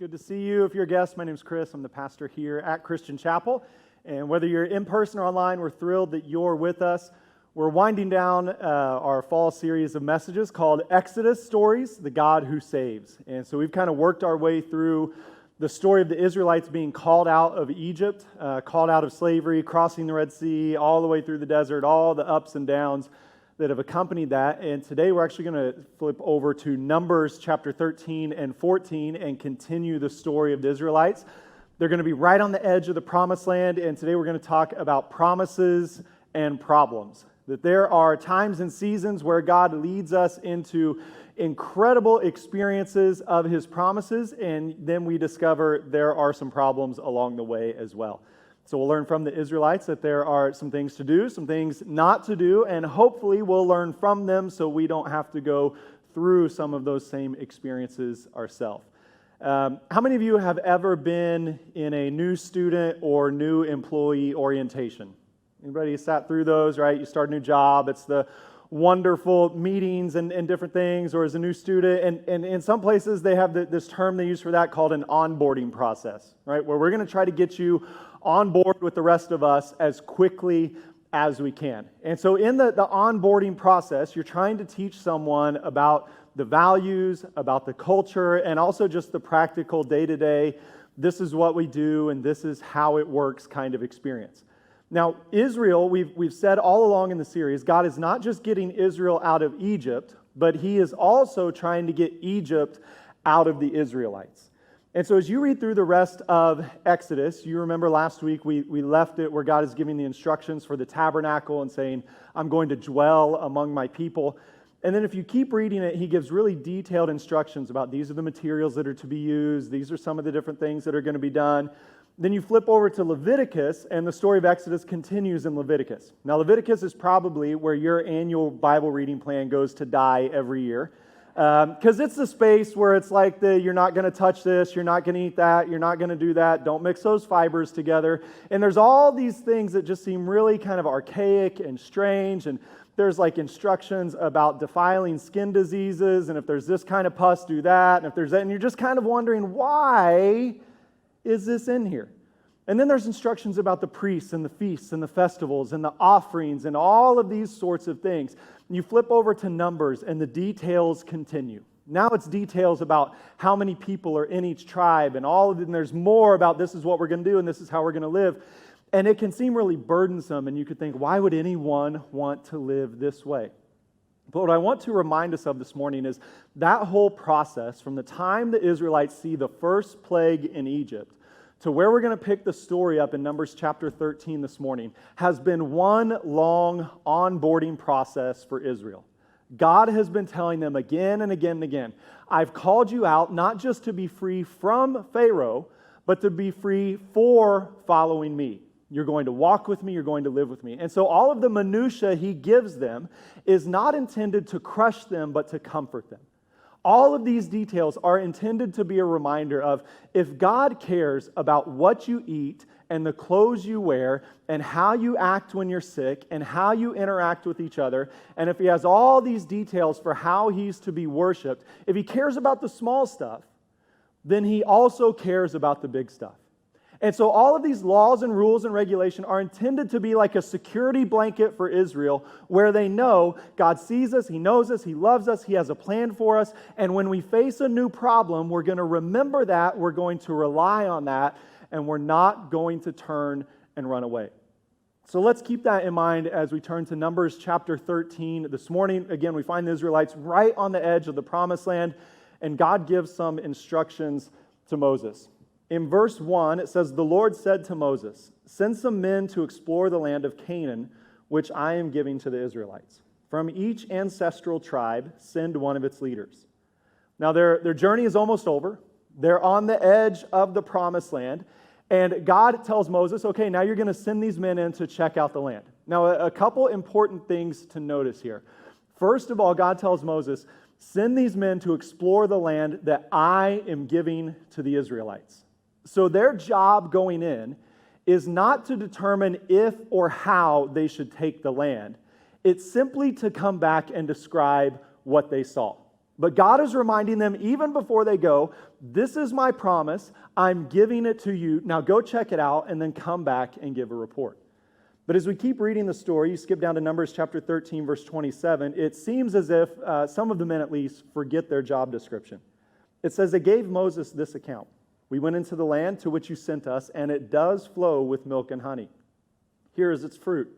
Good to see you. If you're a guest, my name's Chris. I'm the pastor here at Christian Chapel. And whether you're in person or online, we're thrilled that you're with us. We're winding down our fall series of messages called Exodus Stories, the God Who Saves. And so we've kind of worked our way through the story of the Israelites being called out of Egypt, called out of slavery, crossing the Red Sea, all the way through the desert, all the ups and downs that have accompanied that. And today we're actually going to flip over to Numbers chapter 13 and 14 and continue the story of the Israelites. They're going to be right on the edge of the promised land, and today we're going to talk about promises and problems. That there are times and seasons where God leads us into incredible experiences of His promises, and then we discover there are some problems along the way as well. So we'll learn from the Israelites that there are some things to do, some things not to do, and hopefully we'll learn from them so we don't have to go through some of those same experiences ourselves. How many of you have ever been in a new student or new employee orientation? Anybody sat through those, right? You start a new job, it's the wonderful meetings and different things, or as a new student, and in some places they have this term they use for that called an onboarding process, right? Where we're going to try to get you on board with the rest of us as quickly as we can. And so in the onboarding process, you're trying to teach someone about the values, about the culture, and also just the practical day-to-day, this is what we do and this is how it works kind of experience. Now, Israel, we've said all along in the series, God is not just getting Israel out of Egypt, but He is also trying to get Egypt out of the Israelites. And so as you read through the rest of Exodus, you remember last week we left it where God is giving the instructions for the tabernacle and saying, I'm going to dwell among my people. And then if you keep reading it, He gives really detailed instructions about these are the materials that are to be used, these are some of the different things that are going to be done. Then you flip over to Leviticus, and the story of Exodus continues in Leviticus. Now, Leviticus is probably where your annual Bible reading plan goes to die every year. Because it's the space where it's like you're not going to touch this, you're not going to eat that, you're not going to do that, don't mix those fibers together. And there's all these things that just seem really kind of archaic and strange, and there's like instructions about defiling skin diseases, and if there's this kind of pus, do that, and if there's that, and you're just kind of wondering, why is this in here? And then there's instructions about the priests and the feasts and the festivals and the offerings and all of these sorts of things. And you flip over to Numbers and the details continue. Now it's details about how many people are in each tribe and all of it, and there's more about this is what we're going to do and this is how we're going to live. And it can seem really burdensome, and you could think, why would anyone want to live this way? But what I want to remind us of this morning is that whole process from the time the Israelites see the first plague in Egypt to where we're going to pick the story up in Numbers chapter 13 this morning has been one long onboarding process for Israel. God has been telling them again and again and again, I've called you out not just to be free from Pharaoh, but to be free for following me. You're going to walk with me, you're going to live with me. And so all of the minutia He gives them is not intended to crush them, but to comfort them. All of these details are intended to be a reminder of if God cares about what you eat and the clothes you wear and how you act when you're sick and how you interact with each other, and if He has all these details for how He's to be worshiped, if He cares about the small stuff, then He also cares about the big stuff. And so all of these laws and rules and regulation are intended to be like a security blanket for Israel where they know God sees us, He knows us, He loves us, He has a plan for us. And when we face a new problem, we're going to remember that, we're going to rely on that, and we're not going to turn and run away. So let's keep that in mind as we turn to Numbers chapter 13. This morning, again, we find the Israelites right on the edge of the promised land, and God gives some instructions to Moses. In verse 1, it says, the Lord said to Moses, send some men to explore the land of Canaan, which I am giving to the Israelites. From each ancestral tribe, send one of its leaders. Now, their journey is almost over. They're on the edge of the promised land. And God tells Moses, okay, now you're going to send these men in to check out the land. Now, a couple important things to notice here. First of all, God tells Moses, send these men to explore the land that I am giving to the Israelites. So their job going in is not to determine if or how they should take the land. It's simply to come back and describe what they saw. But God is reminding them even before they go, this is my promise. I'm giving it to you. Now go check it out and then come back and give a report. But as we keep reading the story, you skip down to Numbers chapter 13, verse 27, it seems as if some of the men at least forget their job description. It says, they gave Moses this account. We went into the land to which you sent us, and it does flow with milk and honey. Here is its fruit.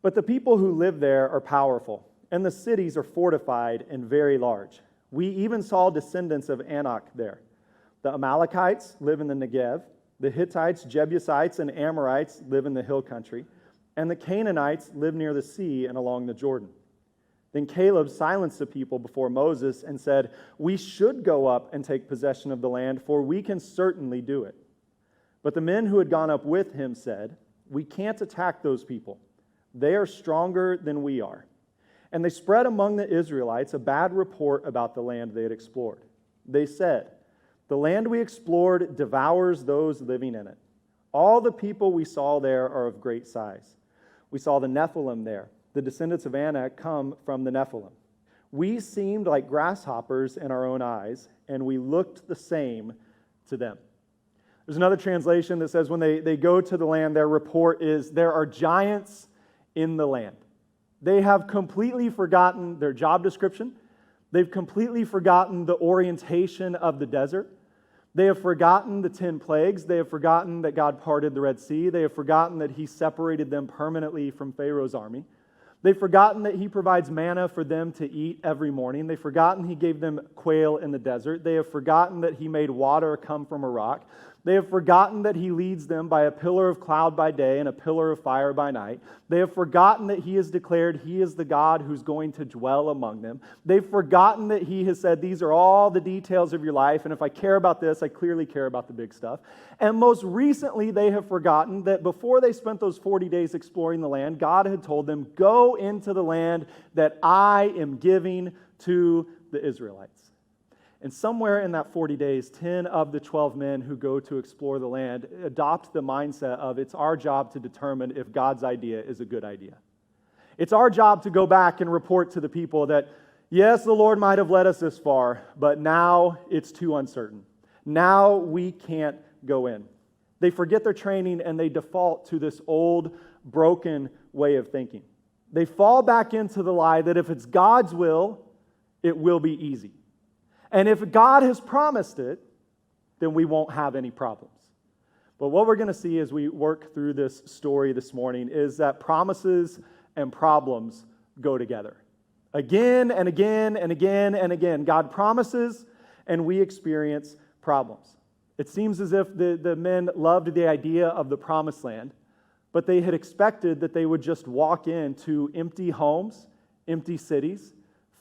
But the people who live there are powerful, and the cities are fortified and very large. We even saw descendants of Anak there. The Amalekites live in the Negev. The Hittites, Jebusites, and Amorites live in the hill country, and the Canaanites live near the sea and along the Jordan. Then Caleb silenced the people before Moses and said, we should go up and take possession of the land, for we can certainly do it. But the men who had gone up with him said, we can't attack those people. They are stronger than we are. And they spread among the Israelites a bad report about the land they had explored. They said, the land we explored devours those living in it. All the people we saw there are of great size. We saw the Nephilim there. The descendants of Anak come from the Nephilim. We seemed like grasshoppers in our own eyes, and we looked the same to them. There's another translation that says when they go to the land, their report is, there are giants in the land. They have completely forgotten their job description. They've completely forgotten the orientation of the desert. They have forgotten the 10 plagues. They have forgotten that God parted the Red Sea. They have forgotten that he separated them permanently from Pharaoh's army. They've forgotten that he provides manna for them to eat every morning. They've forgotten he gave them quail in the desert. They have forgotten that he made water come from a rock. They have forgotten that he leads them by a pillar of cloud by day and a pillar of fire by night. They have forgotten that he has declared he is the God who's going to dwell among them. They've forgotten that he has said, these are all the details of your life, and if I care about this, I clearly care about the big stuff. And most recently, they have forgotten that before they spent those 40 days exploring the land, God had told them, go into the land that I am giving to the Israelites. And somewhere in that 40 days, 10 of the 12 men who go to explore the land adopt the mindset of it's our job to determine if God's idea is a good idea. It's our job to go back and report to the people that, yes, the Lord might have led us this far, but now it's too uncertain. Now we can't go in. They forget their training and they default to this old, broken way of thinking. They fall back into the lie that if it's God's will, it will be easy. And if God has promised it, then we won't have any problems. But what we're going to see as we work through this story this morning is that promises and problems go together. Again and again and again and again, God promises and we experience problems. It seems as if the men loved the idea of the promised land, but they had expected that they would just walk into empty homes, empty cities,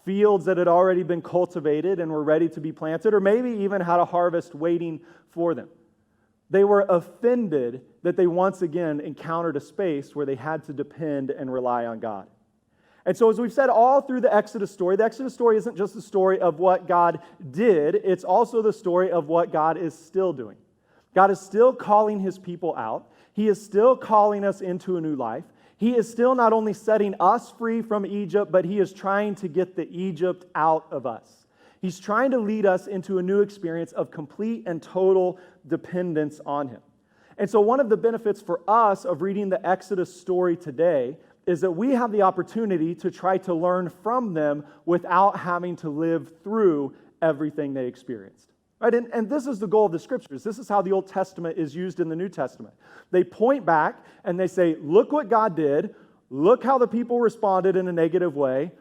fields that had already been cultivated and were ready to be planted, or maybe even had a harvest waiting for them. They were offended that they once again encountered a space where they had to depend and rely on God. And so as we've said all through the Exodus story isn't just the story of what God did, it's also the story of what God is still doing. God is still calling his people out. He is still calling us into a new life. He is still not only setting us free from Egypt, but he is trying to get the Egypt out of us. He's trying to lead us into a new experience of complete and total dependence on him. And so one of the benefits for us of reading the Exodus story today is that we have the opportunity to try to learn from them without having to live through everything they experienced. Right? And this is the goal of the Scriptures. This is how the Old Testament is used in the New Testament. They point back and they say, look what God did. Look how the people responded in a negative way.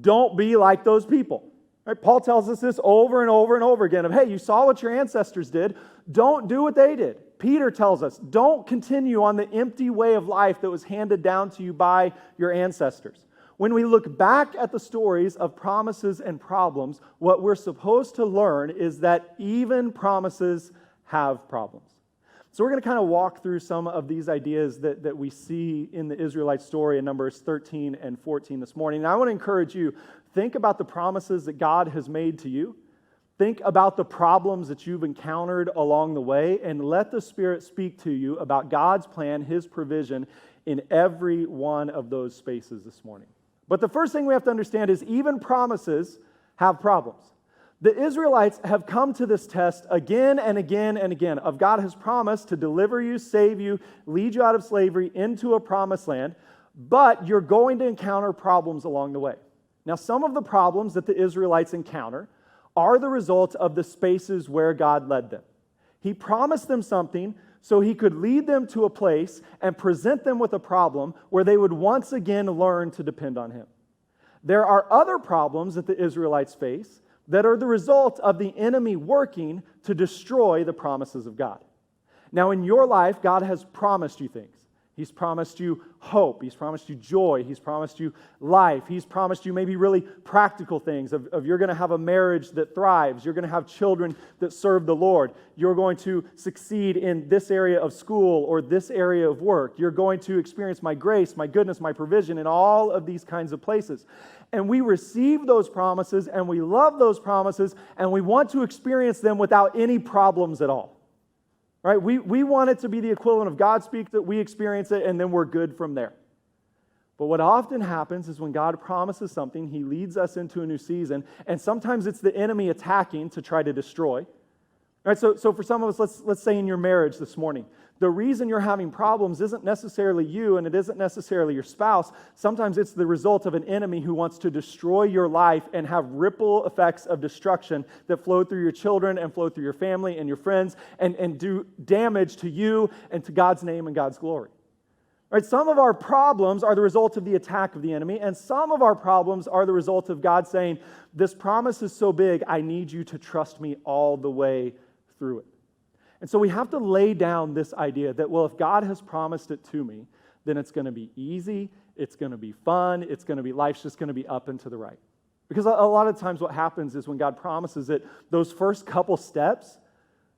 Don't be like those people. Right? Paul tells us this over and over and over again of, hey, you saw what your ancestors did. Don't do what they did. Peter tells us, don't continue on the empty way of life that was handed down to you by your ancestors. When we look back at the stories of promises and problems, what we're supposed to learn is that even promises have problems. So we're going to kind of walk through some of these ideas that we see in the Israelite story in Numbers 13 and 14 this morning. And I want to encourage you, think about the promises that God has made to you. Think about the problems that you've encountered along the way, and let the Spirit speak to you about God's plan, his provision in every one of those spaces this morning. But the first thing we have to understand is even promises have problems. The Israelites have come to this test again and again and again of God has promised to deliver you, save you, lead you out of slavery into a promised land, but you're going to encounter problems along the way. Now, some of the problems that the Israelites encounter are the result of the spaces where God led them. He promised them something so he could lead them to a place and present them with a problem where they would once again learn to depend on him. There are other problems that the Israelites face that are the result of the enemy working to destroy the promises of God. Now, in your life, God has promised you things. He's promised you hope. He's promised you joy. He's promised you life. He's promised you maybe really practical things of you're going to have a marriage that thrives. You're going to have children that serve the Lord. You're going to succeed in this area of school or this area of work. You're going to experience my grace, my goodness, my provision in all of these kinds of places. And we receive those promises and we love those promises and we want to experience them without any problems at all. Right? We want it to be the equivalent of God speaks that we experience it and then we're good from there. But what often happens is when God promises something, he leads us into a new season, and sometimes it's the enemy attacking to try to destroy. All right, so for some of us, let's say in your marriage this morning, the reason you're having problems isn't necessarily you and it isn't necessarily your spouse. Sometimes it's the result of an enemy who wants to destroy your life and have ripple effects of destruction that flow through your children and flow through your family and your friends and do damage to you and to God's name and God's glory. Right? Some of our problems are the result of the attack of the enemy, and some of our problems are the result of God saying, this promise is so big, I need you to trust me all the way through it. And so we have to lay down this idea that, well, if God has promised it to me, then it's going to be easy, it's going to be fun, life's just going to be up and to the right. Because a lot of times what happens is when God promises it, those first couple steps,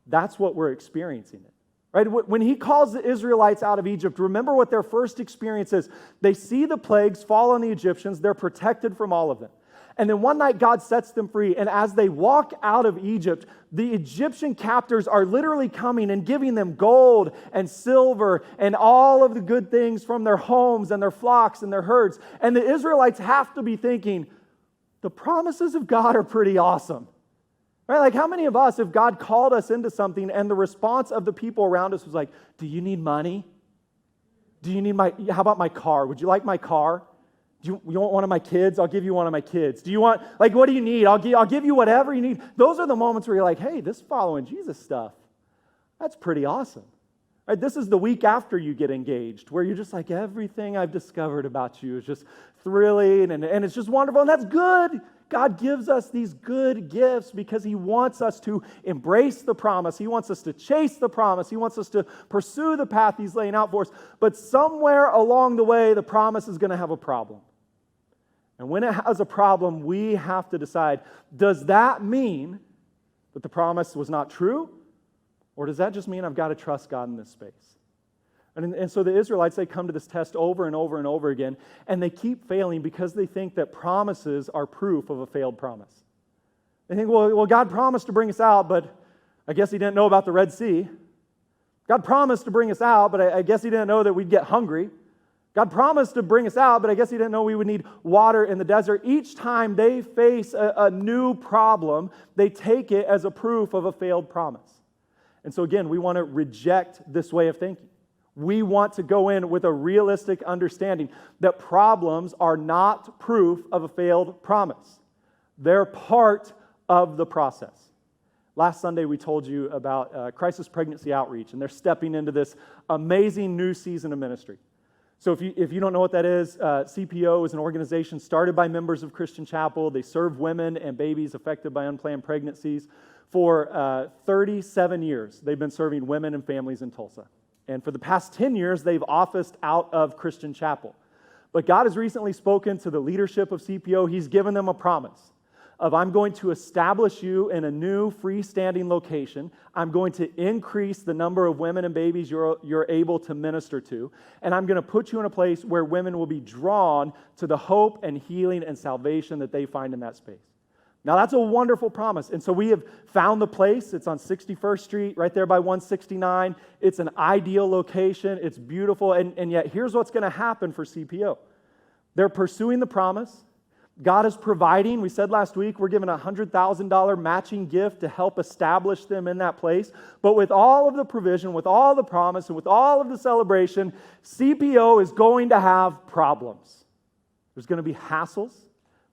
that's what we're experiencing it. Right? When he calls the Israelites out of Egypt, remember what their first experience is. They see the plagues fall on the Egyptians, they're protected from all of them. And then one night God sets them free, and as they walk out of Egypt, the Egyptian captors are literally coming and giving them gold and silver and all of the good things from their homes and their flocks and their herds. And the Israelites have to be thinking, the promises of God are pretty awesome. Right? Like how many of us, if God called us into something and the response of the people around us was like, do you need money? How about my car? Would you like my car? You want one of my kids? I'll give you one of my kids. Do you want, what do you need? I'll give you whatever you need. Those are the moments where you're like, hey, this following Jesus stuff, that's pretty awesome. Right? This is the week after you get engaged, where you're just like, everything I've discovered about you is just thrilling and it's just wonderful, and that's good. God gives us these good gifts because he wants us to embrace the promise. He wants us to chase the promise. He wants us to pursue the path he's laying out for us. But somewhere along the way, the promise is going to have a problem. And when it has a problem, we have to decide, does that mean that the promise was not true? Or does that just mean I've got to trust God in this space? And so the Israelites, they come to this test over and over and over again, and they keep failing because they think that promises are proof of a failed promise. They think, well, God promised to bring us out, but I guess he didn't know about the Red Sea. God promised to bring us out, but I guess he didn't know that we'd get hungry. God promised to bring us out, but I guess he didn't know we would need water in the desert. Each time they face a new problem, they take it as a proof of a failed promise. And so again, we want to reject this way of thinking. We want to go in with a realistic understanding that problems are not proof of a failed promise. They're part of the process. Last Sunday, we told you about Crisis Pregnancy Outreach, and they're stepping into this amazing new season of ministry. So if you don't know what that is, CPO is an organization started by members of Christian Chapel. They serve women and babies affected by unplanned pregnancies. For 37 years, they've been serving women and families in Tulsa. And for the past 10 years, they've officed out of Christian Chapel. But God has recently spoken to the leadership of CPO. He's given them a promise of, I'm going to establish you in a new freestanding location. I'm going to increase the number of women and babies you're able to minister to. And I'm going to put you in a place where women will be drawn to the hope and healing and salvation that they find in that space. Now, that's a wonderful promise. And so we have found the place. It's on 61st Street, right there by 169. It's an ideal location. It's beautiful. And yet, here's what's going to happen for CPO. They're pursuing the promise. God is providing. We said last week we're given a $100,000 matching gift to help establish them in that place. But with all of the provision, with all the promise, and with all of the celebration, CPO is going to have problems. There's going to be hassles.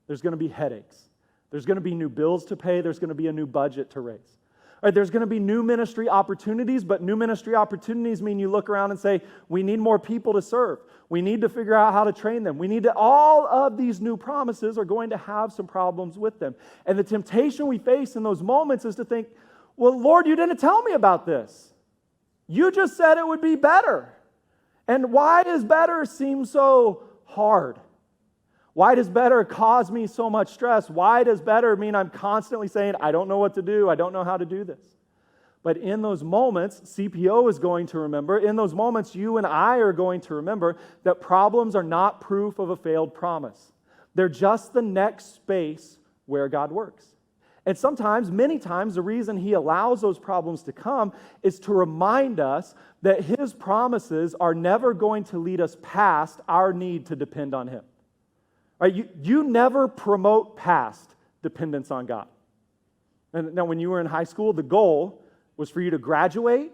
There's going to be headaches. There's going to be new bills to pay. There's going to be a new budget to raise. All right, there's going to be new ministry opportunities, but new ministry opportunities mean you look around and say, we need more people to serve. We need to figure out how to train them. All of these new promises are going to have some problems with them. And the temptation we face in those moments is to think, well, Lord, you didn't tell me about this. You just said it would be better. And why does better seem so hard? Why does better cause me so much stress? Why does better mean I'm constantly saying, I don't know what to do, I don't know how to do this? But in those moments, CPO is going to remember, in those moments, you and I are going to remember that problems are not proof of a failed promise. They're just the next space where God works. And sometimes, many times, the reason He allows those problems to come is to remind us that His promises are never going to lead us past our need to depend on Him. Right, you never promote past dependence on God. And now, when you were in high school, the goal was for you to graduate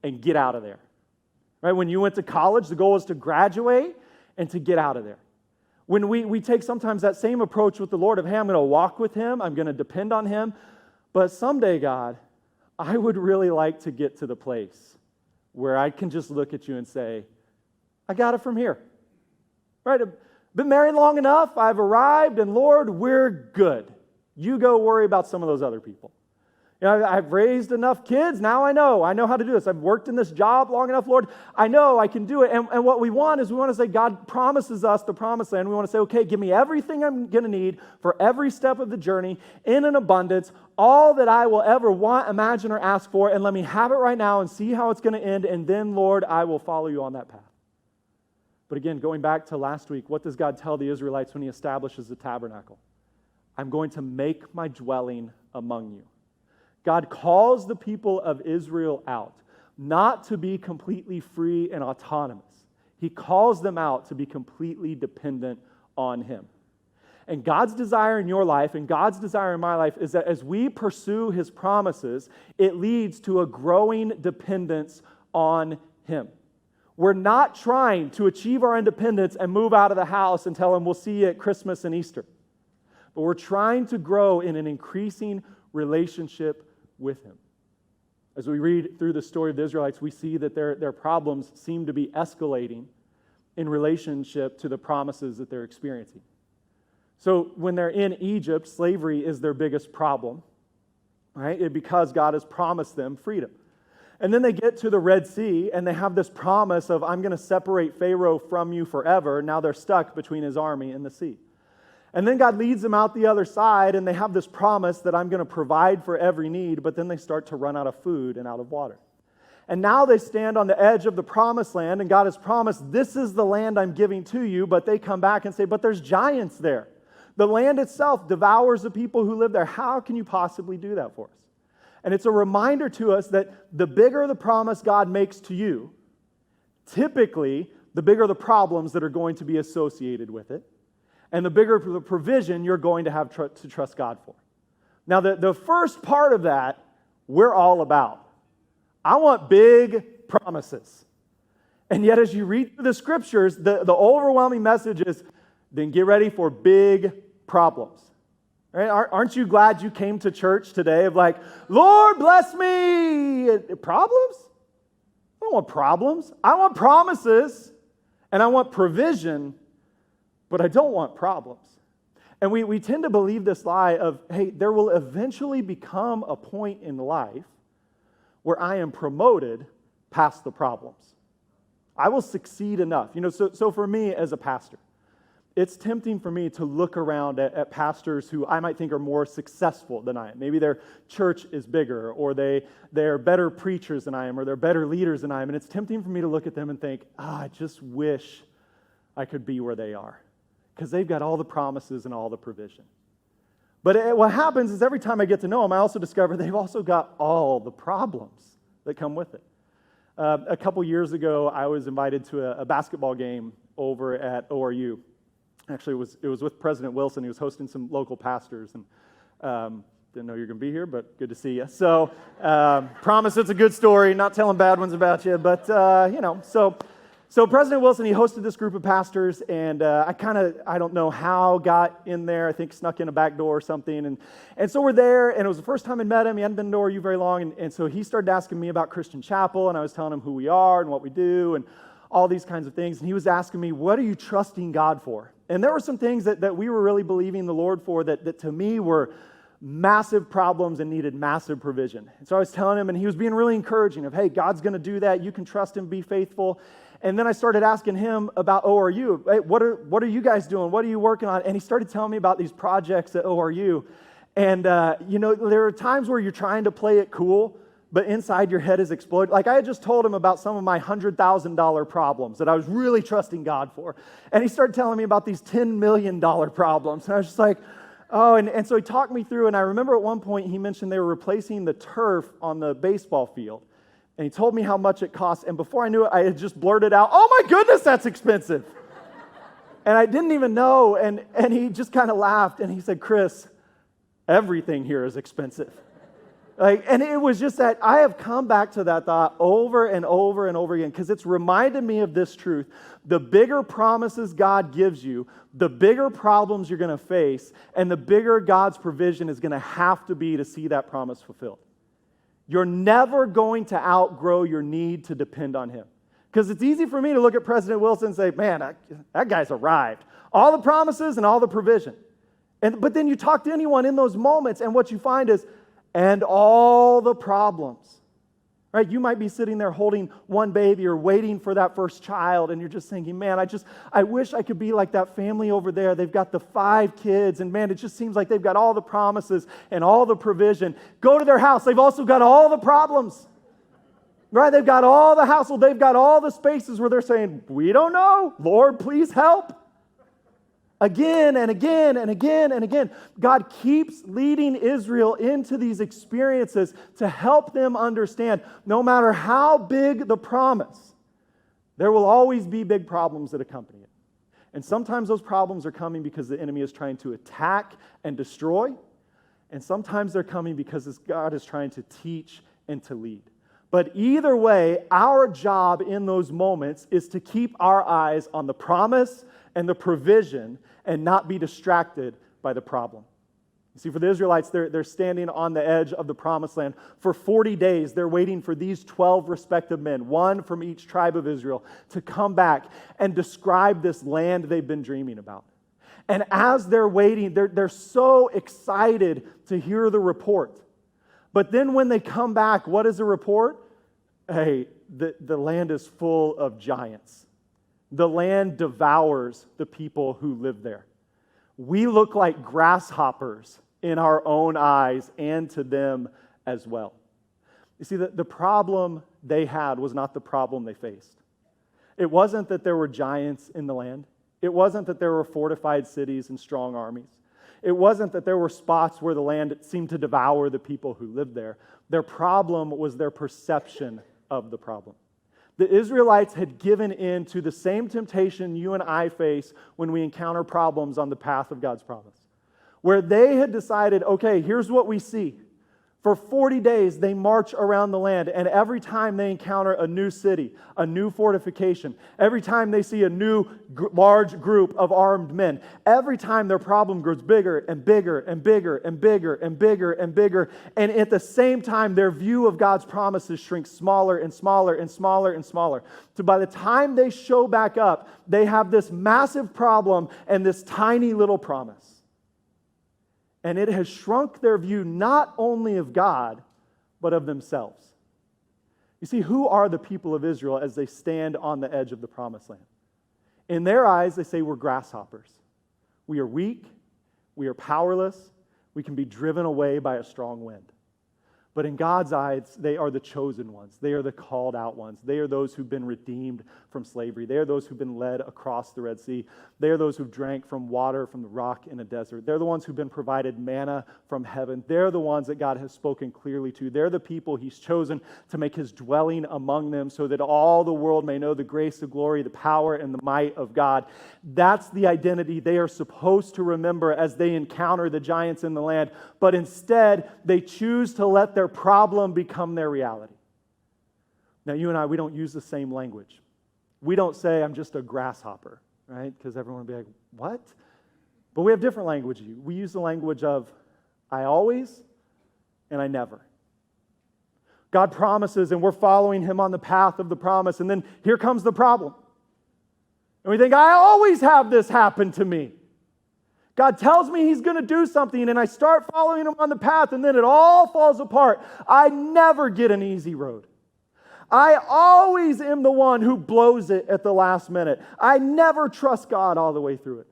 and get out of there. Right? When you went to college, the goal was to graduate and to get out of there. When we take sometimes that same approach with the Lord of, hey, I'm going to walk with Him, I'm going to depend on Him, but someday, God, I would really like to get to the place where I can just look at you and say, I got it from here. Right? Been married long enough, I've arrived, and Lord, we're good. You go worry about some of those other people. You know, I've raised enough kids, now I know how to do this. I've worked in this job long enough, Lord, I know I can do it. And what we want is we want to say, God promises us the promised land. We want to say, okay, give me everything I'm going to need for every step of the journey in an abundance, all that I will ever want, imagine, or ask for, and let me have it right now and see how it's going to end, and then, Lord, I will follow you on that path. But again, going back to last week, what does God tell the Israelites when He establishes the tabernacle? I'm going to make my dwelling among you. God calls the people of Israel out, not to be completely free and autonomous. He calls them out to be completely dependent on Him. And God's desire in your life and God's desire in my life is that as we pursue His promises, it leads to a growing dependence on Him. We're not trying to achieve our independence and move out of the house and tell Him we'll see you at Christmas and Easter. But we're trying to grow in an increasing relationship with Him. As we read through the story of the Israelites, we see that their problems seem to be escalating in relationship to the promises that they're experiencing. So when they're in Egypt, slavery is their biggest problem, right? Because God has promised them freedom. And then they get to the Red Sea, and they have this promise of, I'm going to separate Pharaoh from you forever. Now they're stuck between his army and the sea. And then God leads them out the other side, and they have this promise that I'm going to provide for every need, but then they start to run out of food and out of water. And now they stand on the edge of the promised land, and God has promised, this is the land I'm giving to you, but they come back and say, but there's giants there. The land itself devours the people who live there. How can you possibly do that for us? And it's a reminder to us that the bigger the promise God makes to you, typically the bigger the problems that are going to be associated with it, and the bigger the provision you're going to have to trust God for. Now, the first part of that, we're all about. I want big promises. And yet, as you read through the scriptures, the overwhelming message is, then get ready for big problems. Right? Aren't you glad you came to church today of like, Lord, bless me? Problems? I don't want problems. I want promises, and I want provision, but I don't want problems. And we tend to believe this lie of, hey, there will eventually become a point in life where I am promoted past the problems. I will succeed enough. You know, so for me as a pastor, it's tempting for me to look around at pastors who I might think are more successful than I am. Maybe their church is bigger, or they're better preachers than I am, or they're better leaders than I am. And it's tempting for me to look at them and think, I just wish I could be where they are, because they've got all the promises and all the provision. But what happens is every time I get to know them, I also discover they've also got all the problems that come with it. A couple years ago, I was invited to a basketball game over at ORU. Actually, it was with President Wilson. He was hosting some local pastors, and didn't know you were going to be here, but good to see you. So, promise it's a good story, not telling bad ones about you, but, So President Wilson, he hosted this group of pastors, and I don't know how, got in there, I think snuck in a back door or something, and so we're there, and it was the first time I met him. He hadn't been to ORU very long, and so he started asking me about Christian Chapel, and I was telling him who we are and what we do, and all these kinds of things, and he was asking me, what are you trusting God for? And there were some things that we were really believing the Lord for that to me were massive problems and needed massive provision. And so I was telling him, and he was being really encouraging of, hey, God's going to do that. You can trust him, be faithful. And then I started asking him about ORU. Hey, what are you guys doing? What are you working on? And he started telling me about these projects at ORU. And, there are times where you're trying to play it cool, but inside your head is exploding. Like I had just told him about some of my $100,000 problems that I was really trusting God for. And he started telling me about these $10 million problems. And I was just like, oh, and so he talked me through, and I remember at one point he mentioned they were replacing the turf on the baseball field. And he told me how much it cost, and before I knew it, I had just blurted out, oh my goodness, that's expensive. And I didn't even know, and he just kind of laughed, and he said, Chris, everything here is expensive. And it was just that I have come back to that thought over and over and over again, because it's reminded me of this truth. The bigger promises God gives you, the bigger problems you're going to face, and the bigger God's provision is going to have to be to see that promise fulfilled. You're never going to outgrow your need to depend on him. Because it's easy for me to look at President Wilson and say, man, that guy's arrived. All the promises and all the provision. But then you talk to anyone in those moments, and what you find is, and all the problems. Right? You might be sitting there holding one baby or waiting for that first child, and you're just thinking, man, I wish I could be like that family over there. They've got the 5 kids, and man, it just seems like they've got all the promises and all the provision. Go to their house. They've also got all the problems. Right? They've got all the household. They've got all the spaces where they're saying, we don't know. Lord, please help. Again and again and again and again, God keeps leading Israel into these experiences to help them understand no matter how big the promise, there will always be big problems that accompany it. And sometimes those problems are coming because the enemy is trying to attack and destroy, and sometimes they're coming because God is trying to teach and to lead. But either way, our job in those moments is to keep our eyes on the promise and the provision and not be distracted by the problem. You see, for the Israelites, they're standing on the edge of the promised land. For 40 days, they're waiting for these 12 respective men, one from each tribe of Israel, to come back and describe this land they've been dreaming about. And as they're waiting, they're so excited to hear the report. But then when they come back, what is the report? Hey, the land is full of giants. The land devours the people who live there. We look like grasshoppers in our own eyes and to them as well. You see, the problem they had was not the problem they faced. It wasn't that there were giants in the land. It wasn't that there were fortified cities and strong armies. It wasn't that there were spots where the land seemed to devour the people who lived there. Their problem was their perception of the problem. The Israelites had given in to the same temptation you and I face when we encounter problems on the path of God's promise, where they had decided, okay, here's what we see. For 40 days, they march around the land, and every time they encounter a new city, a new fortification, every time they see a new large group of armed men, every time their problem grows bigger and bigger and bigger and bigger and bigger and bigger, and at the same time, their view of God's promises shrinks smaller and smaller and smaller and smaller. So by the time they show back up, they have this massive problem and this tiny little promise. And it has shrunk their view not only of God, but of themselves. You see, who are the people of Israel as they stand on the edge of the promised land? In their eyes, they say we're grasshoppers. We are weak. We are powerless. We can be driven away by a strong wind. But in God's eyes, they are the chosen ones. They are the called out ones. They are those who've been redeemed from slavery. They are those who've been led across the Red Sea. They are those who've drank from water from the rock in a desert. They're the ones who've been provided manna from heaven. They're the ones that God has spoken clearly to. They're the people He's chosen to make His dwelling among them so that all the world may know the grace, the glory, the power, and the might of God. That's the identity they are supposed to remember as they encounter the giants in the land. But instead, they choose to let their problem become their reality. Now, you and I, we don't use the same language. We don't say, I'm just a grasshopper, right? Because everyone will be like, what? But we have different language. We use the language of, I always and I never. God promises, and we're following Him on the path of the promise, and then here comes the problem. And we think, I always have this happen to me. God tells me He's going to do something, and I start following Him on the path, and then it all falls apart. I never get an easy road. I always am the one who blows it at the last minute. I never trust God all the way through it.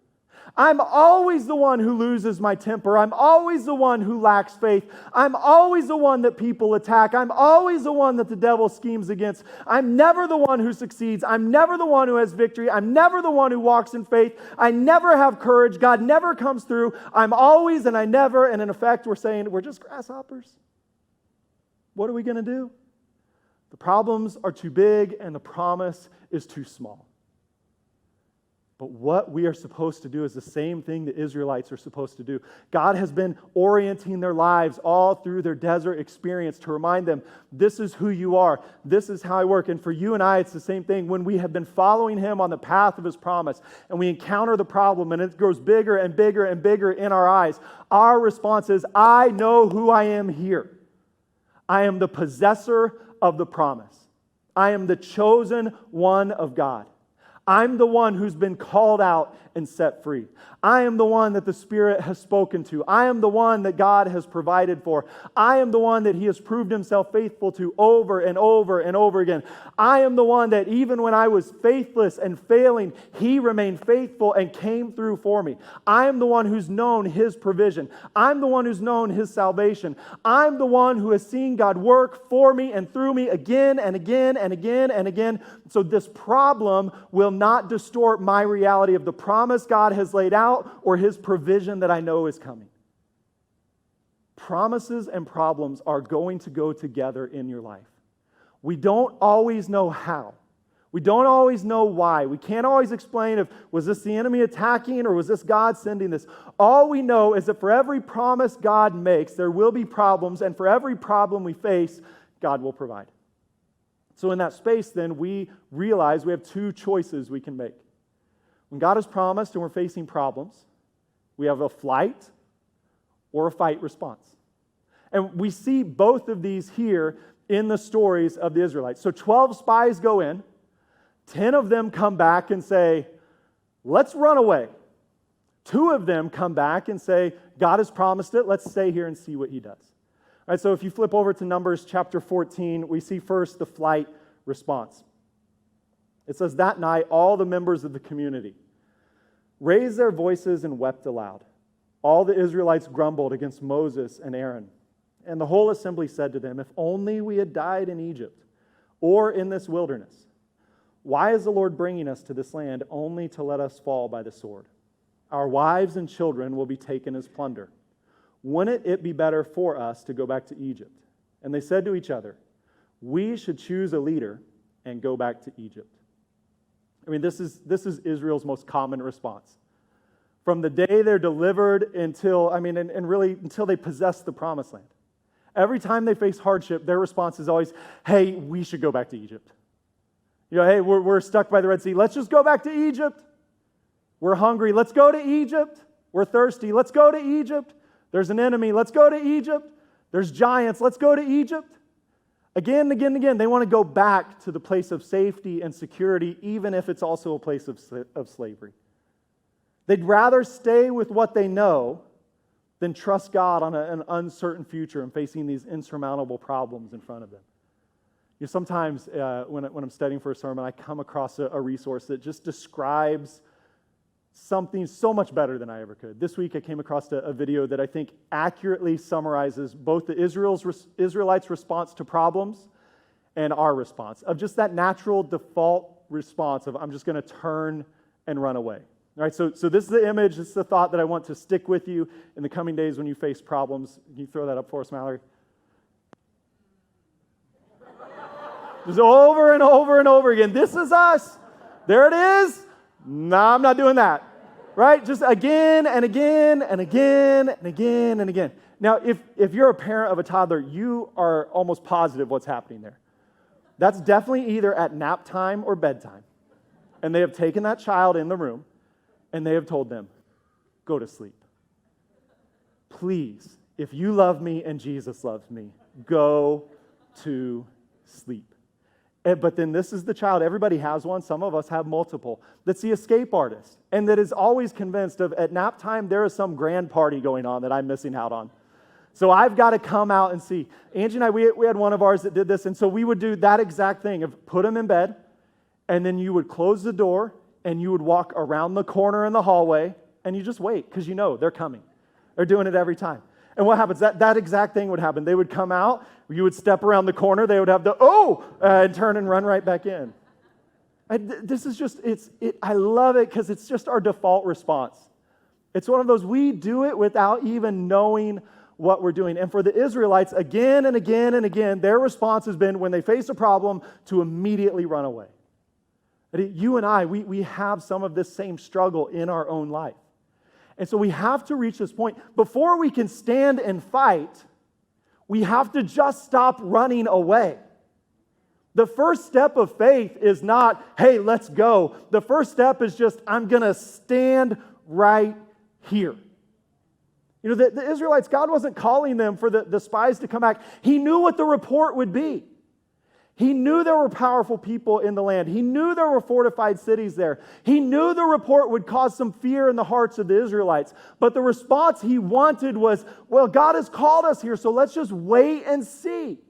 I'm always the one who loses my temper. I'm always the one who lacks faith. I'm always the one that people attack. I'm always the one that the devil schemes against. I'm never the one who succeeds. I'm never the one who has victory. I'm never the one who walks in faith. I never have courage. God never comes through. I'm always and I never. And in effect, we're saying we're just grasshoppers. What are we going to do? The problems are too big and the promise is too small. But what we are supposed to do is the same thing the Israelites are supposed to do. God has been orienting their lives all through their desert experience to remind them, this is who you are. This is how I work. And for you and I, it's the same thing. When we have been following Him on the path of His promise and we encounter the problem and it grows bigger and bigger and bigger in our eyes, our response is, I know who I am here. I am the possessor of the promise. I am the chosen one of God. I'm the one who's been called out and set free. I am the one that the Spirit has spoken to. I am the one that God has provided for. I am the one that He has proved Himself faithful to over and over and over again. I am the one that even when I was faithless and failing, He remained faithful and came through for me. I am the one who's known His provision. I'm the one who's known His salvation. I'm the one who has seen God work for me and through me again and again and again and again. So this problem will not distort my reality of the promise God has laid out or His provision that I know is coming. Promises and problems are going to go together in your life. We don't always know how. We don't always know why. We can't always explain if was this the enemy attacking or was this God sending this. All we know is that for every promise God makes, there will be problems, and for every problem we face, God will provide. So in that space, then, we realize we have two choices we can make. When God has promised and we're facing problems, we have a flight or a fight response. And we see both of these here in the stories of the Israelites. So 12 spies go in, 10 of them come back and say, let's run away. 2 of them come back and say, God has promised it, let's stay here and see what He does. All right, so if you flip over to Numbers chapter 14, we see first the flight response. It says, that night, all the members of the community raised their voices and wept aloud. All the Israelites grumbled against Moses and Aaron. And the whole assembly said to them, if only we had died in Egypt or in this wilderness. Why is the Lord bringing us to this land only to let us fall by the sword? Our wives and children will be taken as plunder. Wouldn't it be better for us to go back to Egypt? And they said to each other, we should choose a leader and go back to Egypt. I mean, this is Israel's most common response. From the day they're delivered until they possess the promised land. Every time they face hardship, their response is always, hey, we should go back to Egypt. You know, hey, we're stuck by the Red Sea. Let's just go back to Egypt. We're hungry. Let's go to Egypt. We're thirsty. Let's go to Egypt. There's an enemy. Let's go to Egypt. There's giants. Let's go to Egypt. Again and again and again, they want to go back to the place of safety and security, even if it's also a place of slavery. They'd rather stay with what they know than trust God on an uncertain future and facing these insurmountable problems in front of them. You know, sometimes when I'm studying for a sermon, I come across a resource that just describes something so much better than I ever could. This week I came across a video that I think accurately summarizes both the Israelites' response to problems and our response, of just that natural default response of, I'm just going to turn and run away. All right, so this is the image, this is the thought that I want to stick with you in the coming days when you face problems. Can you throw that up for us, Mallory? Just over and over and over again. This is us. There it is. No, I'm not doing that. Right? Just again and again and again and again and again. Now, if you're a parent of a toddler, you are almost positive what's happening there. That's definitely either at nap time or bedtime. And they have taken that child in the room and they have told them, go to sleep. Please, if you love me and Jesus loves me, go to sleep. But then this is the child, everybody has one, some of us have multiple, that's the escape artist, and that is always convinced of, at nap time, there is some grand party going on that I'm missing out on. So I've got to come out and see. Angie and I, we had one of ours that did this, and so we would do that exact thing of put them in bed, and then you would close the door, and you would walk around the corner in the hallway, and you just wait, because you know they're coming. They're doing it every time. And what happens? That exact thing would happen. They would come out, you would step around the corner, they would have the, and turn and run right back in. This is just, I love it because it's just our default response. It's one of those, we do it without even knowing what we're doing. And for the Israelites, again and again and again, their response has been, when they face a problem, to immediately run away. You and I, we have some of this same struggle in our own life. And so we have to reach this point. Before we can stand and fight, we have to just stop running away. The first step of faith is not, hey, let's go. The first step is just, I'm going to stand right here. You know, the Israelites, God wasn't calling them for the spies to come back. He knew what the report would be. He knew there were powerful people in the land. He knew there were fortified cities there. He knew the report would cause some fear in the hearts of the Israelites. But the response he wanted was, well, God has called us here, so let's just wait and see.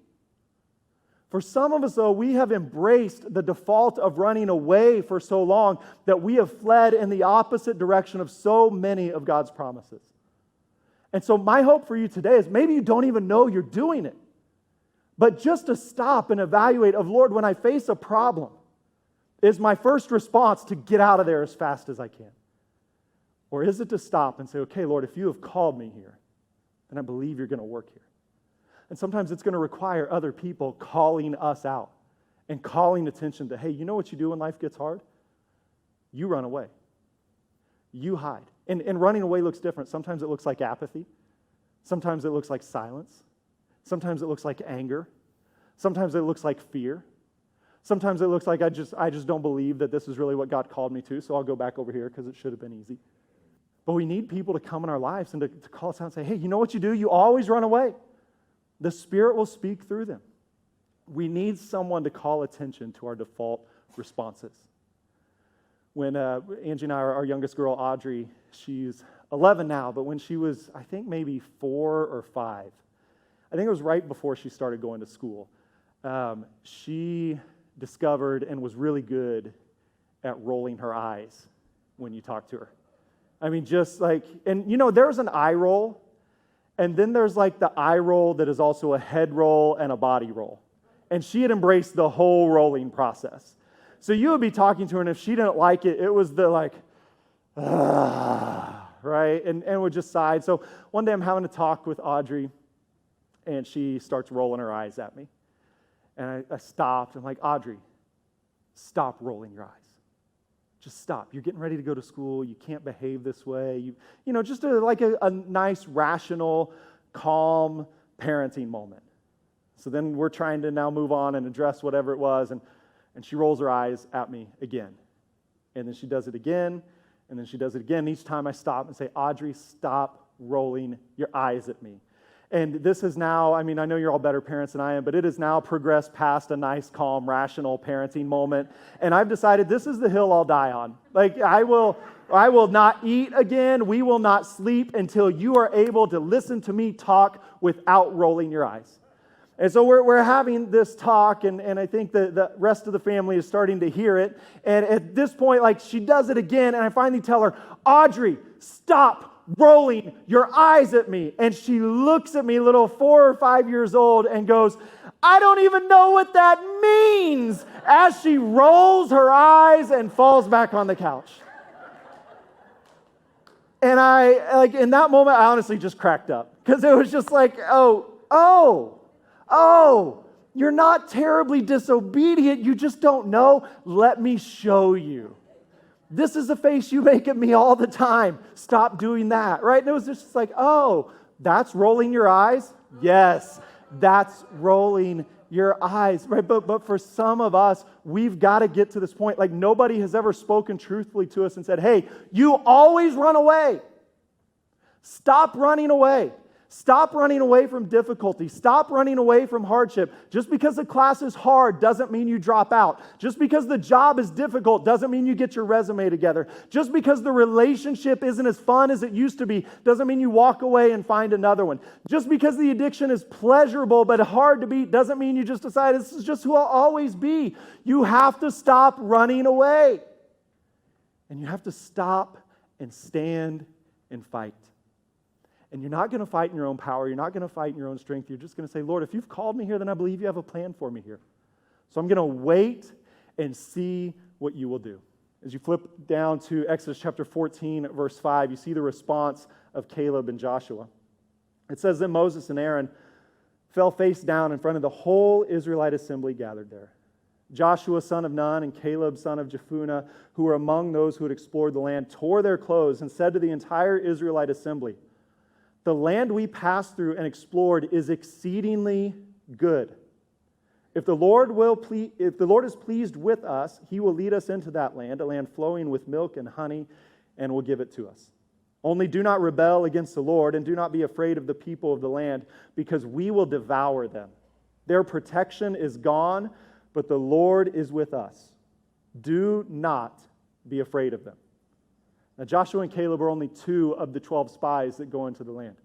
For some of us, though, we have embraced the default of running away for so long that we have fled in the opposite direction of so many of God's promises. And so my hope for you today is maybe you don't even know you're doing it. But just to stop and evaluate of, Lord, when I face a problem, is my first response to get out of there as fast as I can? Or is it to stop and say, okay, Lord, if you have called me here, then I believe you're going to work here. And sometimes it's going to require other people calling us out and calling attention to, hey, you know what you do when life gets hard? You run away. You hide. And running away looks different. Sometimes it looks like apathy. Sometimes it looks like silence. Sometimes it looks like anger. Sometimes it looks like fear. Sometimes it looks like I just don't believe that this is really what God called me to, so I'll go back over here because it should have been easy. But we need people to come in our lives and to call us out and say, hey, you know what you do? You always run away. The Spirit will speak through them. We need someone to call attention to our default responses. When Angie and I, our youngest girl, Audrey, she's 11 now, but when she was, I think, maybe 4 or 5, I think it was right before she started going to school, she discovered and was really good at rolling her eyes when you talk to her. I mean, just like, and you know, there's an eye roll, and then there's like the eye roll that is also a head roll and a body roll. And she had embraced the whole rolling process. So you would be talking to her, and if she didn't like it, it was the like, right? And would just sigh. So one day I'm having a talk with Audrey, and she starts rolling her eyes at me. And I stopped. I'm like, Audrey, stop rolling your eyes. Just stop. You're getting ready to go to school. You can't behave this way. You know, just a nice, rational, calm parenting moment. So then we're trying to now move on and address whatever it was. And she rolls her eyes at me again. And then she does it again. And then she does it again. Each time I stop and say, Audrey, stop rolling your eyes at me. And this is now, I mean, I know you're all better parents than I am, but it has now progressed past a nice, calm, rational parenting moment. And I've decided this is the hill I'll die on. Like, I will not eat again. We will not sleep until you are able to listen to me talk without rolling your eyes. And so we're having this talk, and I think the rest of the family is starting to hear it. And at this point, like, she does it again, and I finally tell her, Audrey, stop rolling your eyes at me. And she looks at me, little 4 or 5 years old, and goes, I don't even know what that means, as she rolls her eyes and falls back on the couch. And in that moment, I honestly just cracked up, because it was just like, oh, you're not terribly disobedient. You just don't know. Let me show you. This is the face you make at me all the time. Stop doing that, right? And it was just like, oh, that's rolling your eyes? Yes, that's rolling your eyes, right? But for some of us, we've got to get to this point. Like, nobody has ever spoken truthfully to us and said, hey, you always run away. Stop running away. Stop running away from difficulty. Stop running away from hardship. Just because the class is hard doesn't mean you drop out. Just because the job is difficult doesn't mean you get your resume together. Just because the relationship isn't as fun as it used to be doesn't mean you walk away and find another one. Just because the addiction is pleasurable but hard to beat doesn't mean you just decide this is just who I'll always be. You have to stop running away. And you have to stop and stand and fight. And you're not going to fight in your own power. You're not going to fight in your own strength. You're just going to say, Lord, if you've called me here, then I believe you have a plan for me here. So I'm going to wait and see what you will do. As you flip down to Exodus chapter 14, verse 5, you see the response of Caleb and Joshua. It says that Moses and Aaron fell face down in front of the whole Israelite assembly gathered there. Joshua, son of Nun, and Caleb, son of Jephunneh, who were among those who had explored the land, tore their clothes and said to the entire Israelite assembly, the land we passed through and explored is exceedingly good. If the Lord is pleased with us, he will lead us into that land, a land flowing with milk and honey, and will give it to us. Only do not rebel against the Lord, and do not be afraid of the people of the land, because we will devour them. Their protection is gone, but the Lord is with us. Do not be afraid of them. Now, Joshua and Caleb are only 2 of the 12 spies that go into the land.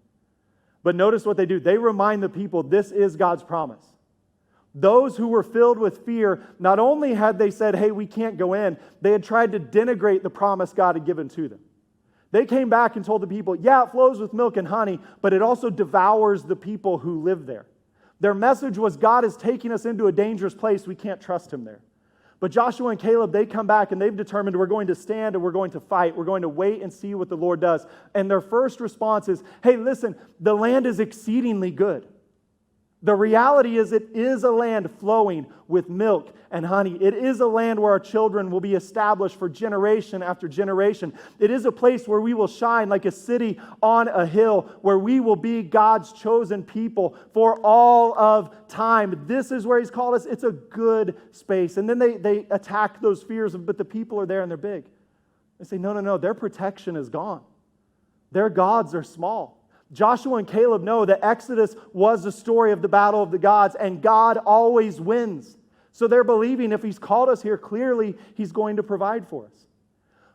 But notice what they do. They remind the people this is God's promise. Those who were filled with fear, not only had they said, hey, we can't go in, they had tried to denigrate the promise God had given to them. They came back and told the people, yeah, it flows with milk and honey, but it also devours the people who live there. Their message was, God is taking us into a dangerous place. We can't trust him there. But Joshua and Caleb, they come back and they've determined we're going to stand and we're going to fight. We're going to wait and see what the Lord does. And their first response is, hey, listen, the land is exceedingly good. The reality is it is a land flowing with milk and honey. It is a land where our children will be established for generation after generation. It is a place where we will shine like a city on a hill, where we will be God's chosen people for all of time. This is where he's called us. It's a good space. And then they attack those fears, but the people are there and they're big. They say, no, their protection is gone. Their gods are small. Joshua and Caleb know that Exodus was the story of the battle of the gods, and God always wins. So they're believing if he's called us here, clearly he's going to provide for us.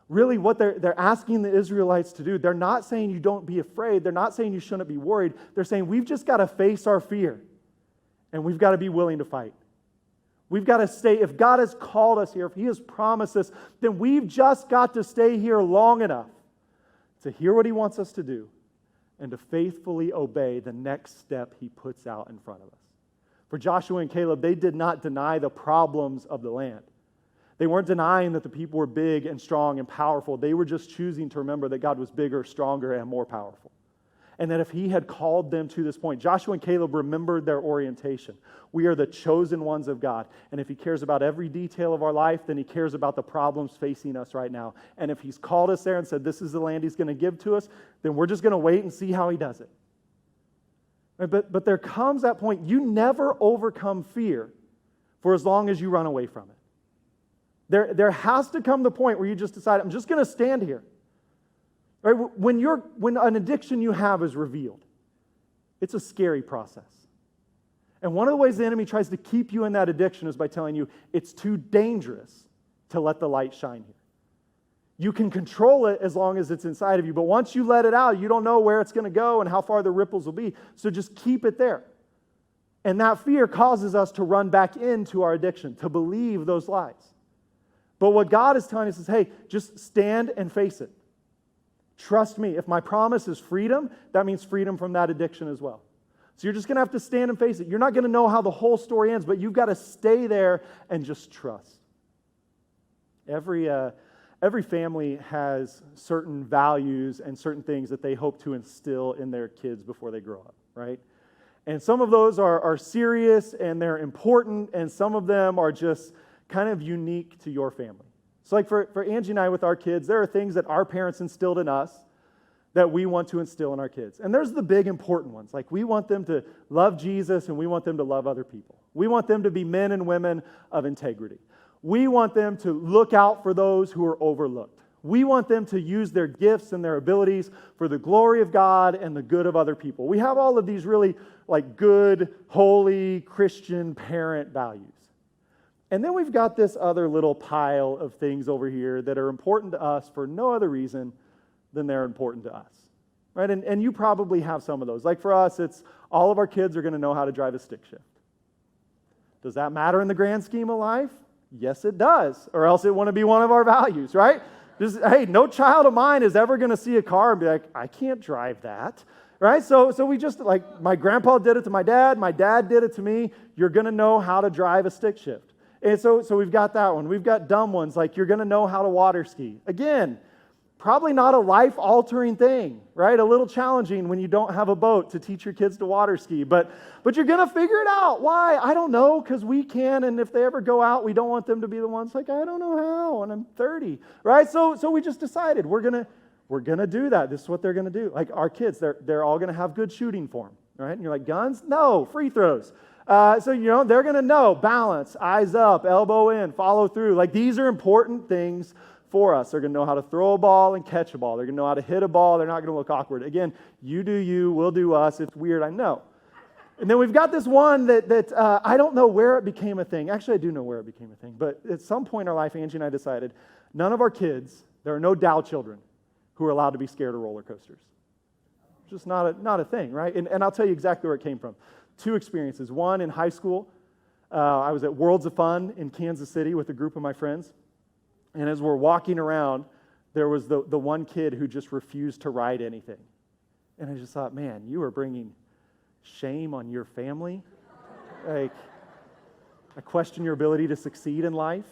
Really, what they're asking the Israelites to do, they're not saying you don't be afraid. They're not saying you shouldn't be worried. They're saying we've just got to face our fear, and we've got to be willing to fight. We've got to stay. If God has called us here, if he has promised us, then we've just got to stay here long enough to hear what he wants us to do, and to faithfully obey the next step he puts out in front of us. For Joshua and Caleb, they did not deny the problems of the land. They weren't denying that the people were big and strong and powerful. They were just choosing to remember that God was bigger, stronger, and more powerful. And that if he had called them to this point, Joshua and Caleb remembered their orientation. We are the chosen ones of God. And if he cares about every detail of our life, then he cares about the problems facing us right now. And if he's called us there and said, this is the land he's going to give to us, then we're just going to wait and see how he does it. But there comes that point, you never overcome fear for as long as you run away from it. There has to come the point where you just decide, I'm just going to stand here. Right? When an addiction you have is revealed, it's a scary process. And one of the ways the enemy tries to keep you in that addiction is by telling you it's too dangerous to let the light shine here. You can control it as long as it's inside of you, but once you let it out, you don't know where it's going to go and how far the ripples will be. So just keep it there. And that fear causes us to run back into our addiction, to believe those lies. But what God is telling us is, hey, just stand and face it. Trust me. If my promise is freedom, that means freedom from that addiction as well. So you're just going to have to stand and face it. You're not going to know how the whole story ends, but you've got to stay there and just trust. Every family has certain values and certain things that they hope to instill in their kids before they grow up, right? And some of those are serious and they're important, and some of them are just kind of unique to your family. So like for Angie and I with our kids, there are things that our parents instilled in us that we want to instill in our kids. And there's the big important ones. Like we want them to love Jesus and we want them to love other people. We want them to be men and women of integrity. We want them to look out for those who are overlooked. We want them to use their gifts and their abilities for the glory of God and the good of other people. We have all of these really like good, holy, Christian parent values. And then we've got this other little pile of things over here that are important to us for no other reason than they're important to us, right? And you probably have some of those. Like for us, it's all of our kids are going to know how to drive a stick shift. Does that matter in the grand scheme of life? Yes, it does. Or else it wouldn't be one of our values, right? Just, hey, no child of mine is ever going to see a car and be like, I can't drive that, right? So we just, like, my grandpa did it to my dad did it to me. You're going to know how to drive a stick shift. And so we've got that one. We've got dumb ones, like you're going to know how to water ski. Again, probably not a life-altering thing, right? A little challenging when you don't have a boat to teach your kids to water ski. But you're going to figure it out. Why? I don't know, because we can, and if they ever go out, we don't want them to be the ones like, I don't know how, and I'm 30, right? So we just decided we're going to do that. This is what they're going to do. Like our kids, they're all going to have good shooting form, right? And you're like, guns? No, free throws. So, they're going to know balance, eyes up, elbow in, follow through. Like these are important things for us. They're going to know how to throw a ball and catch a ball. They're going to know how to hit a ball. They're not going to look awkward. Again, you do you, we'll do us. It's weird, I know. And then we've got this one that I don't know where it became a thing. Actually, I do know where it became a thing. But at some point in our life, Angie and I decided none of our kids, there are no Dow children who are allowed to be scared of roller coasters. Just not a thing, right? And I'll tell you exactly where it came from. Two experiences. One, in high school, I was at Worlds of Fun in Kansas City with a group of my friends. And as we're walking around, there was the one kid who just refused to ride anything. And I just thought, man, you are bringing shame on your family. Like, I question your ability to succeed in life.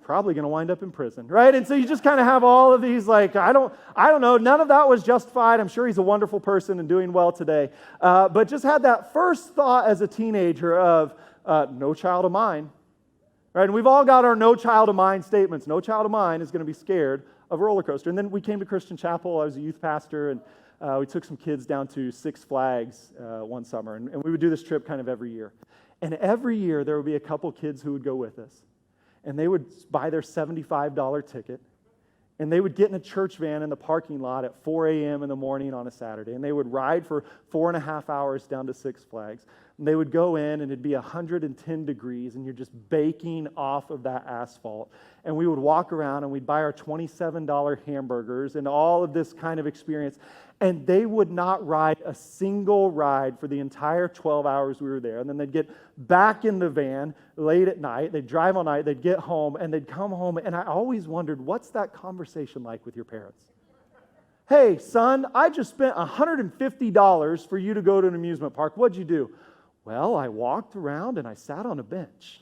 Probably going to wind up in prison, right? And so you just kind of have all of these, like, I don't know. None of that was justified. I'm sure he's a wonderful person and doing well today. But just had that first thought as a teenager of, no child of mine, right? And we've all got our no child of mine statements. No child of mine is going to be scared of a roller coaster. And then we came to Christian Chapel. I was a youth pastor, and we took some kids down to Six Flags one summer. And we would do this trip kind of every year. And every year there would be a couple kids who would go with us. And they would buy their $75 ticket, and they would get in a church van in the parking lot at 4 a.m. in the morning on a Saturday, and they would ride for 4.5 hours down to Six Flags. And they would go in, and it'd be 110 degrees, and you're just baking off of that asphalt. And we would walk around, and we'd buy our $27 hamburgers and all of this kind of experience. And they would not ride a single ride for the entire 12 hours we were there. And then they'd get back in the van late at night. They'd drive all night. They'd get home, and they'd come home. And I always wondered, what's that conversation like with your parents? Hey, son, I just spent $150 for you to go to an amusement park. What'd you do? Well, I walked around and I sat on a bench.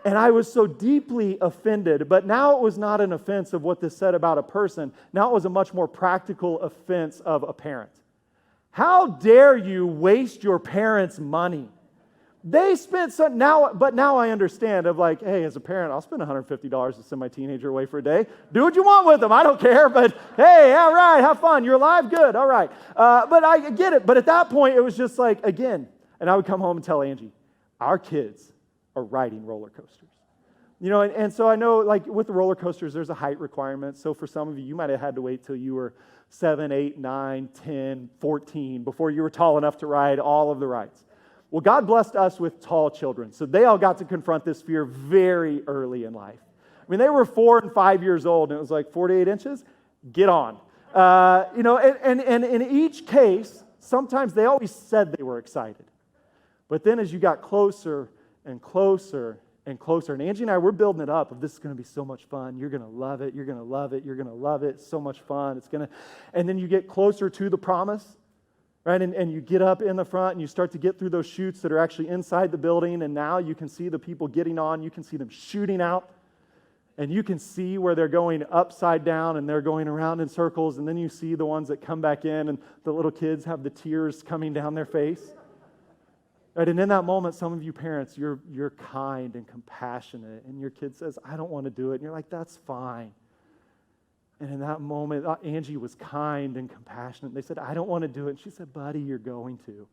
And I was so deeply offended, but now it was not an offense of what this said about a person. Now it was a much more practical offense of a parent. How dare you waste your parents' money? They spent some, but now I understand of like, hey, as a parent, I'll spend $150 to send my teenager away for a day. Do what you want with them. I don't care, but hey, all right, have fun. You're alive? Good, all right. But I get it. But at that point, it was just like, again, and I would come home and tell Angie, our kids are riding roller coasters. And so I know, like, with the roller coasters, there's a height requirement. So for some of you, you might have had to wait till you were 7, 8, 9, 10, 14 before you were tall enough to ride all of the rides. Well, God blessed us with tall children, so they all got to confront this fear very early in life. I mean, they were 4 and 5 years old, and it was like 4 to 8 inches, get on. And in each case, sometimes they always said they were excited. But then as you got closer and closer and closer, and Angie and I, we're building it up of this is going to be so much fun. You're going to love it. You're going to love it. You're going to love it. It's so much fun. And then you get closer to the promise, right? And you get up in the front and you start to get through those chutes that are actually inside the building. And now you can see the people getting on. You can see them shooting out. And you can see where they're going upside down and they're going around in circles. And then you see the ones that come back in and the little kids have the tears coming down their face. Right? And in that moment, some of you parents, you're kind and compassionate. And your kid says, I don't want to do it. And you're like, that's fine. And in that moment, Angie was kind and compassionate. They said, I don't want to do it. And she said, buddy, you're going to.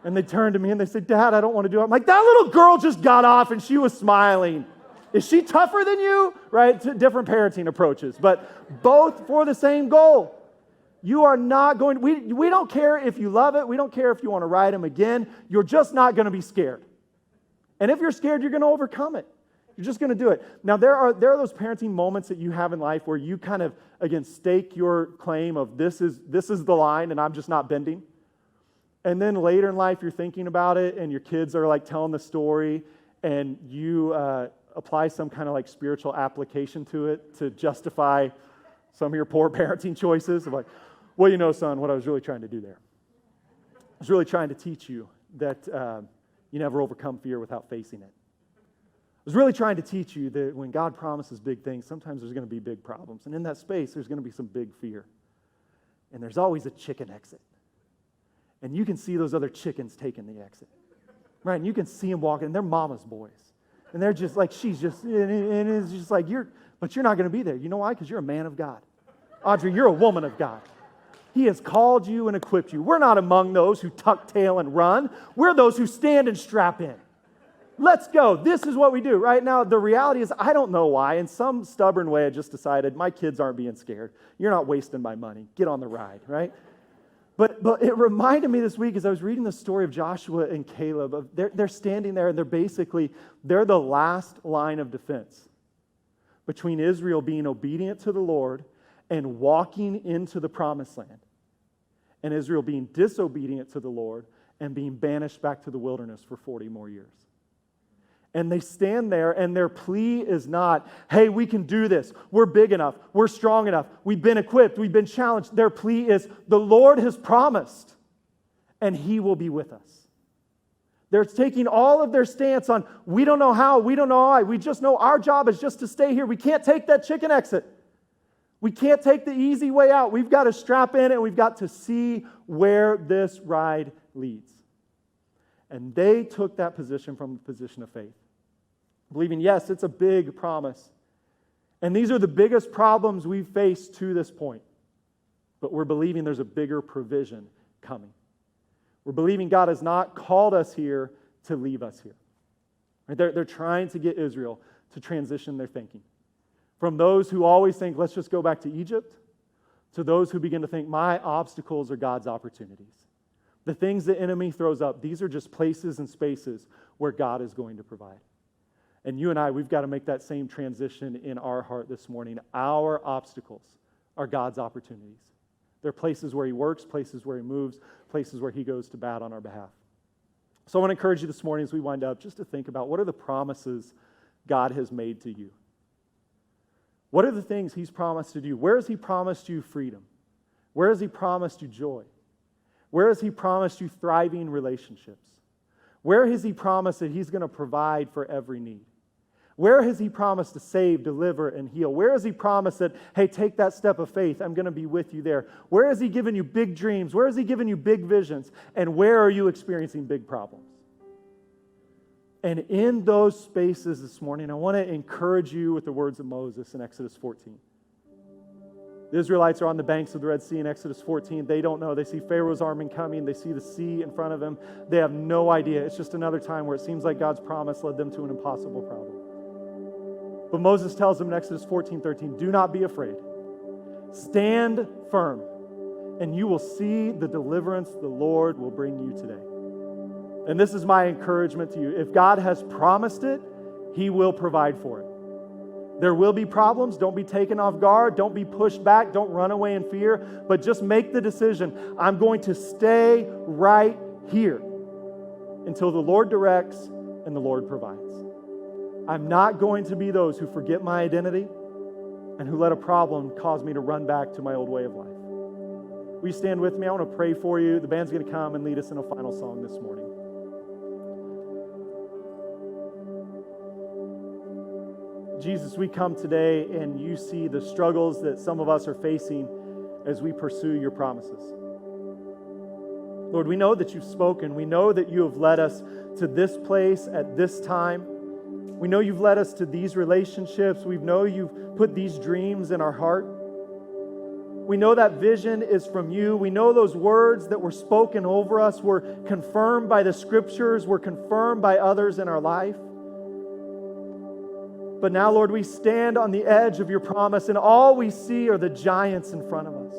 And they turned to me and they said, Dad, I don't want to do it. I'm like, that little girl just got off and she was smiling. Is she tougher than you? Right? Different parenting approaches, but both for the same goal. You are not going, we don't care if you love it. We don't care if you want to ride him again. You're just not going to be scared. And if you're scared, you're going to overcome it. You're just going to do it. Now, there are those parenting moments that you have in life where you kind of, again, stake your claim of this is the line and I'm just not bending. And then later in life, you're thinking about it and your kids are like telling the story and you apply some kind of like spiritual application to it to justify some of your poor parenting choices. Of like, well, you know, son, what I was really trying to do there. I was really trying to teach you that you never overcome fear without facing it. I was really trying to teach you that when God promises big things, sometimes there's going to be big problems. And in that space, there's going to be some big fear. And there's always a chicken exit. And you can see those other chickens taking the exit. Right? And you can see them walking, and they're mama's boys. And they're just like, and it's just like, but you're not going to be there. You know why? Because you're a man of God. Audrey, you're a woman of God. He has called you and equipped you. We're not among those who tuck tail and run. We're those who stand and strap in. Let's go. This is what we do. Right now, the reality is, I don't know why. In some stubborn way, I just decided my kids aren't being scared. You're not wasting my money. Get on the ride, right? But it reminded me this week as I was reading the story of Joshua and Caleb. They're standing there and they're the last line of defense between Israel being obedient to the Lord and walking into the promised land, and Israel being disobedient to the Lord and being banished back to the wilderness for 40 more years. And they stand there, and their plea is not, hey, we can do this. We're big enough. We're strong enough. We've been equipped. We've been challenged. Their plea is, the Lord has promised, and He will be with us. They're taking all of their stance on, we don't know how, we don't know why. We just know our job is just to stay here. We can't take that chicken exit. We can't take the easy way out. We've got to strap in, and we've got to see where this ride leads. And they took that position from a position of faith. Believing, yes, it's a big promise. And these are the biggest problems we've faced to this point. But we're believing there's a bigger provision coming. We're believing God has not called us here to leave us here. Right? They're trying to get Israel to transition their thinking. From those who always think, let's just go back to Egypt, to those who begin to think, my obstacles are God's opportunities. The things the enemy throws up, these are just places and spaces where God is going to provide. And you and I, we've got to make that same transition in our heart this morning. Our obstacles are God's opportunities. They're places where He works, places where He moves, places where He goes to bat on our behalf. So I want to encourage you this morning as we wind up just to think about what are the promises God has made to you? What are the things He's promised to do? Where has He promised you freedom? Where has He promised you joy? Where has He promised you thriving relationships? Where has He promised that He's going to provide for every need? Where has He promised to save, deliver, and heal? Where has He promised that, hey, take that step of faith, I'm going to be with you there? Where has He given you big dreams? Where has He given you big visions? And where are you experiencing big problems? And in those spaces this morning, I want to encourage you with the words of Moses in Exodus 14. The Israelites are on the banks of the Red Sea in Exodus 14. They don't know. They see Pharaoh's army coming. They see the sea in front of them. They have no idea. It's just another time where it seems like God's promise led them to an impossible problem. But Moses tells them in Exodus 14:13, do not be afraid. Stand firm, and you will see the deliverance the Lord will bring you today. And this is my encouragement to you. If God has promised it, He will provide for it. There will be problems. Don't be taken off guard. Don't be pushed back. Don't run away in fear. But just make the decision, I'm going to stay right here. until the Lord directs and the Lord provides. I'm not going to be those who forget my identity and who let a problem cause me to run back to my old way of life. Will you stand with me? I want to pray for you. The band's going to come and lead us in a final song this morning. Jesus, we come today and you see the struggles that some of us are facing as we pursue your promises. Lord, we know that you've spoken. We know that you have led us to this place at this time. We know you've led us to these relationships. We know you've put these dreams in our heart. We know that vision is from you. We know those words that were spoken over us were confirmed by the scriptures, were confirmed by others in our life. But now, Lord, we stand on the edge of your promise, and all we see are the giants in front of us.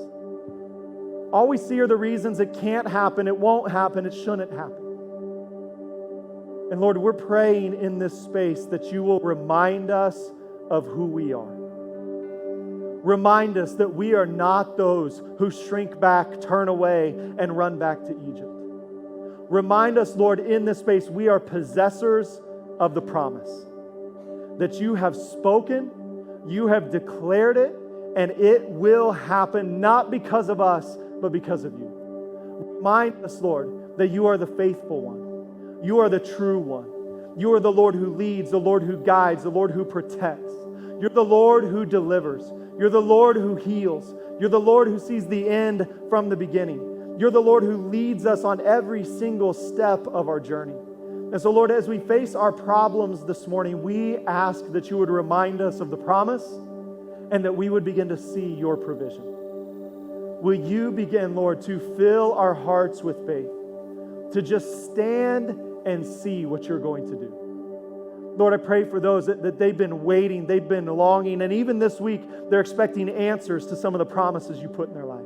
All we see are the reasons it can't happen, it won't happen, it shouldn't happen. And Lord, we're praying in this space that you will remind us of who we are. Remind us that we are not those who shrink back, turn away, and run back to Egypt. Remind us, Lord, in this space, we are possessors of the promise. That you have spoken, you have declared it, and it will happen not because of us, but because of you. Remind us, Lord, that you are the faithful one. You are the true one. You are the Lord who leads, the Lord who guides, the Lord who protects. You're the Lord who delivers. You're the Lord who heals. You're the Lord who sees the end from the beginning. You're the Lord who leads us on every single step of our journey. And so, Lord, as we face our problems this morning, we ask that you would remind us of the promise and that we would begin to see your provision. Will you begin, Lord, to fill our hearts with faith, to just stand and see what you're going to do. Lord, I pray for those that they've been waiting, they've been longing, and even this week, they're expecting answers to some of the promises you put in their life.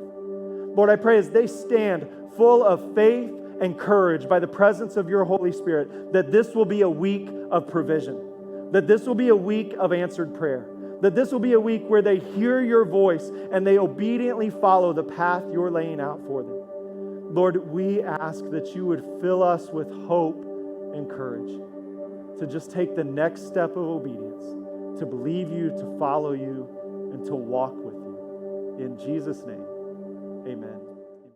Lord, I pray as they stand full of faith and courage by the presence of your Holy Spirit, that this will be a week of provision, that this will be a week of answered prayer, that this will be a week where they hear your voice and they obediently follow the path you're laying out for them. Lord, we ask that you would fill us with hope and courage to just take the next step of obedience, to believe you, to follow you, and to walk with you. In Jesus' name, amen.